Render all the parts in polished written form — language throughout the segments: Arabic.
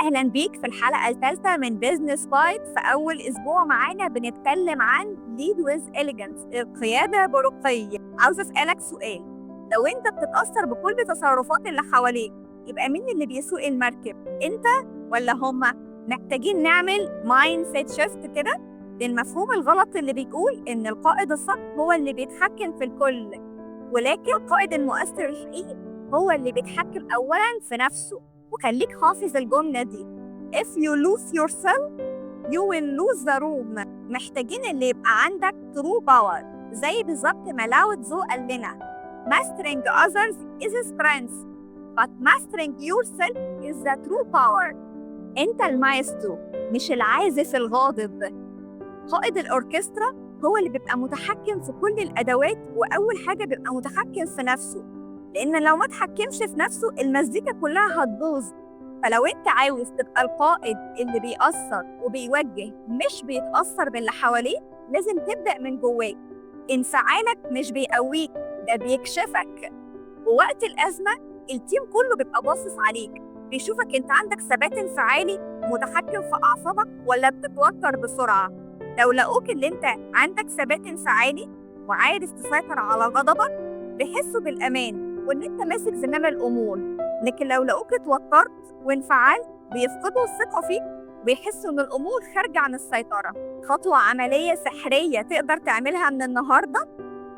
أهلا بيك في الحلقة الثالثة من بيزنس بايت. في أول أسبوع معانا بنتكلم عن ليد ويز إليجنس، القيادة برقي. عاوز أسألك سؤال، لو أنت بتتأثر بكل تصرفات اللي حواليك يبقى مين اللي بيسوق المركب؟ أنت ولا هما؟ محتاجين نعمل مايند سيت شيفت كده للمفهوم الغلط اللي بيقول إن القائد الصح هو اللي بيتحكم في الكل، ولكن القائد المؤثر الحقيقي هو اللي بيتحكم أولاً في نفسه. وخليك حافظ الجملة دي: If you lose yourself you will lose the room. محتاجين اللي يبقى عندك true power، زي بالظبط ما لاو تزو قال لنا Mastering others is a strength but mastering yourself is the true power. انت المايسترو مش العازف الغاضب. قائد الأوركسترا هو اللي بيبقى متحكم في كل الأدوات، وأول حاجة بيبقى متحكم في نفسه، لأن لو ما تحكمش في نفسه المزيكا كلها هتبوظ. فلو أنت عاوز تبقى القائد اللي بيأثر وبيوجه مش بيتأثر باللي حواليه، لازم تبدأ من جواك. انفعالك مش بيقويك، ده بيكشفك. ووقت الأزمة التيم كله بيبقى باصص عليك، بيشوفك أنت عندك ثبات انفعالي متحكم في أعصابك ولا بتتوتر بسرعة. لو لقوك اللي أنت عندك ثبات انفعالي وعارف تسيطر على غضبك بيحسوا بالأمان وإن أنت ماسك زمام الأمور، لكن لو لقوك اتوترت وانفعلت بيفقدوا الثقة فيك، بيحسوا إن الأمور خارجة عن السيطرة. خطوة عملية سحرية تقدر تعملها من النهاردة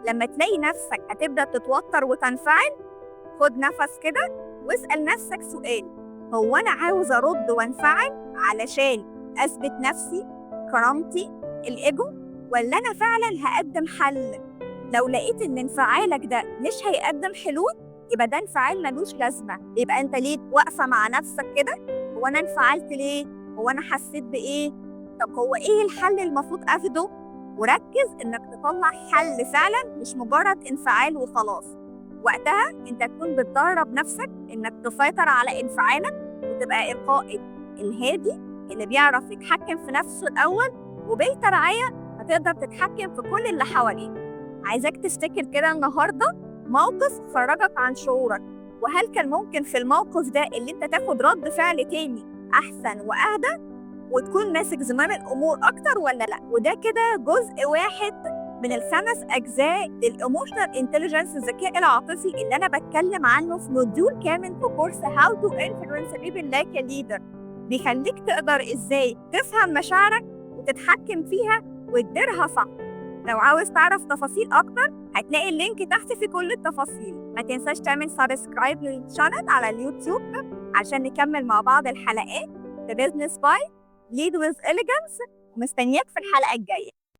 لما تلاقي نفسك هتبدأ تتوتر وتنفعل، خد نفس كده واسأل نفسك سؤال: هو أنا عاوز أرد وانفعل علشان أثبت نفسي، كرامتي، الإيجو، ولا أنا فعلا هقدم حل؟ لو لقيت إن انفعالك ده مش هيقدم حلول يبقى ده انفعال ملوش لازمة. يبقى أنت ليه واقفة مع نفسك كده؟ هو أنا انفعلت ليه؟ هو أنا حسيت بإيه؟ طب هو إيه الحل المفروض أخده؟ وركز إنك تطلع حل فعلا مش مجرد انفعال وخلاص. وقتها أنت تكون بتدرب نفسك إنك تسيطر على انفعالك وتبقى القائد الهادي اللي بيعرف يتحكم في نفسه الأول، وبالترعية هتقدر تتحكم في كل اللي حواليك. عايزك تفتكر كده النهاردة موقف خرجك عن شعورك، وهل كان ممكن في الموقف ده اللي انت تاخد رد فعل تاني أحسن وأهدى وتكون ماسك زمام الأمور أكتر ولا لأ؟ وده كده جزء واحد من ال5 أجزاء للإيموشنال انتليجنس، الذكاء العاطفي، اللي أنا بتكلم عنه في موديول كامل في كورس How to Influence People Like a Leader. بيخليك تقدر إزاي تفهم مشاعرك وتتحكم فيها وتديرها صح. لو عاوز تعرف تفاصيل أكتر هتلاقي اللينك تحت في كل التفاصيل. ما تنساش تعمل سبسكرايب للشانل على اليوتيوب عشان نكمل مع بعض الحلقات في بيزنس باي ليد ويز إليجنس. ومستنياك في الحلقة الجاية.